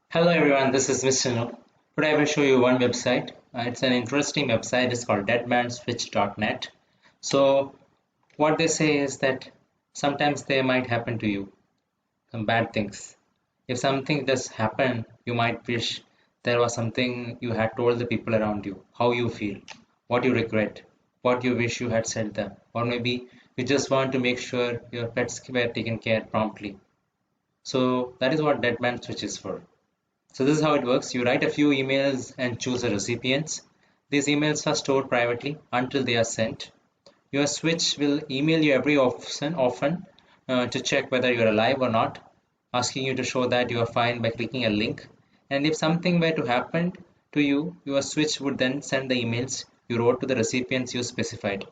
Hello everyone, this is Mr. No. Today I will show you one website. It's an interesting website. It's called deadmanswitch.net. So what they say is that sometimes they might happen to you, some bad things. If something does happen, you might wish there was something you had told the people around you, how you feel, what you regret, what you wish you had said them, or maybe you just want to make sure your pets were taken care promptly. So that is what Deadman Switch is for. So this is how it works. You write a few emails and choose the recipients. These emails are stored privately until they are sent. Your switch will email you every often to check whether you're alive or not, asking you to show that you are fine by clicking a link. And if something were to happen to you, your switch would then send the emails you wrote to the recipients you specified,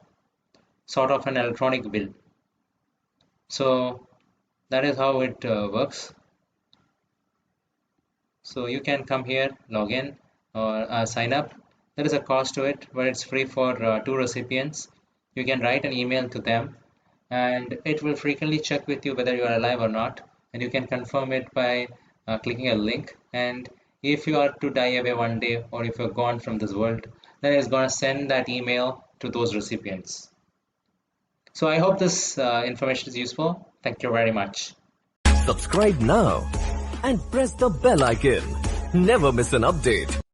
sort of an electronic will. So that is how it works. So you can come here, log in or sign up. There is a cost to it, but it's free for two recipients. You can write an email to them and it will frequently check with you whether you are alive or not. And you can confirm it by clicking a link. And if you are to die away one day or if you're gone from this world, then it's going to send that email to those recipients. So I hope this information is useful. Thank you very much. Subscribe now and press the bell icon. Never miss an update.